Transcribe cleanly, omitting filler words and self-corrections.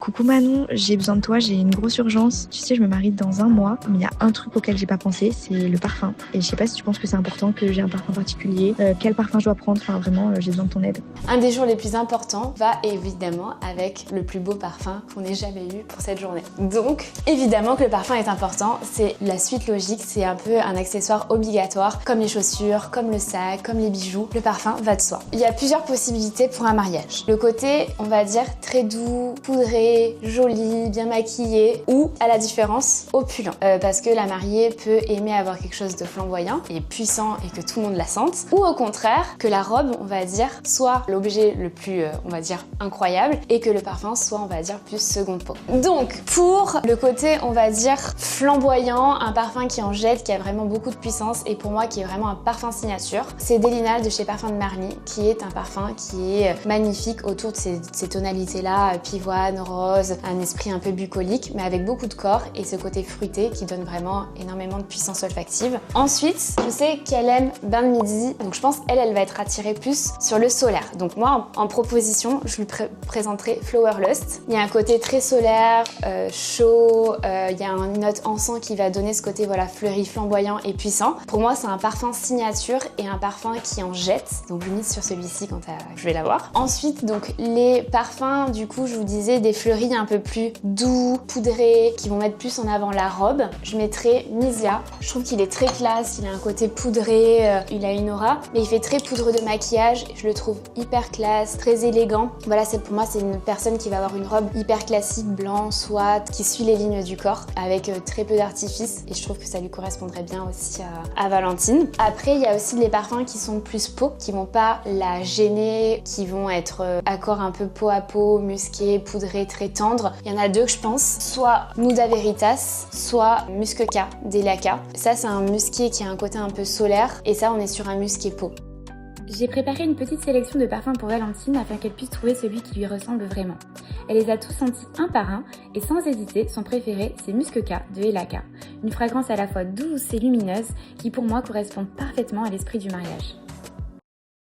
Coucou Manon, j'ai besoin de toi, j'ai une grosse urgence. Tu sais, je me marie dans un mois, mais il y a un truc auquel j'ai pas pensé, c'est le parfum. Et je sais pas si tu penses que c'est important que j'ai un parfum particulier, quel parfum je dois prendre, enfin vraiment, j'ai besoin de ton aide. Un des jours les plus importants va évidemment avec le plus beau parfum qu'on ait jamais eu pour cette journée. Donc, évidemment que le parfum est important, c'est la suite logique, c'est un peu un accessoire obligatoire, comme les chaussures, comme le sac, comme les bijoux. Le parfum va de soi. Il y a plusieurs possibilités pour un mariage. Le côté, on va dire, très doux, poudré, joli, bien maquillé, ou à la différence, opulent. Parce que la mariée peut aimer avoir quelque chose de flamboyant et puissant et que tout le monde la sente. Ou au contraire, que la robe, on va dire, soit l'objet le plus, on va dire, incroyable et que le parfum soit, on va dire, plus seconde peau. Donc, pour le côté, on va dire, flamboyant, un parfum qui en jette, qui a vraiment beaucoup de puissance et pour moi qui est vraiment un parfum signature, c'est Delinal de chez Parfums de Marly, qui est un parfum qui est magnifique autour de ces tonalités-là, pivoine, rose, un esprit un peu bucolique, mais avec beaucoup de corps et ce côté fruité qui donne vraiment énormément de puissance olfactive. Ensuite, je sais qu'elle aime bain de midi, donc je pense qu'elle va être attirée plus sur le solaire. Donc moi, en proposition, je lui présenterai Flower Lust. Il y a un côté très solaire, chaud, il y a une note encens qui va donner ce côté voilà fleuri, flamboyant et puissant. Pour moi, c'est un parfum signature et un parfum qui en jette. Donc je mise sur celui-ci quand je vais l'avoir. Ensuite, donc les parfums, du coup, je vous disais des fleuris un peu plus doux, poudrés, qui vont mettre plus en avant la robe. Je mettrai Misia. Je trouve qu'il est très classe, il a un côté poudré, il a une aura, mais il fait très poudre de maquillage. Je le trouve hyper classe, très élégant. Voilà, pour moi, c'est une personne qui va avoir une robe hyper classique, blanc, soit, qui suit les lignes du corps, avec très peu d'artifice. Et je trouve que ça lui correspondrait bien aussi à Valentine. Après, il y a aussi les parfums qui sont plus peau, qui vont pas la gêner, qui vont être accord un peu peau à peau, musqué, poudré, très tendre. Il y en a deux que je pense, soit Nuda Veritas, soit Musqueca d'Elaca. Ça, c'est un musqué qui a un côté un peu solaire, et ça, on est sur un musqué peau. J'ai préparé une petite sélection de parfums pour Valentine afin qu'elle puisse trouver celui qui lui ressemble vraiment. Elle les a tous sentis un par un et sans hésiter, son préféré c'est Musqueca de Elaca. Une fragrance à la fois douce et lumineuse qui pour moi correspond parfaitement à l'esprit du mariage.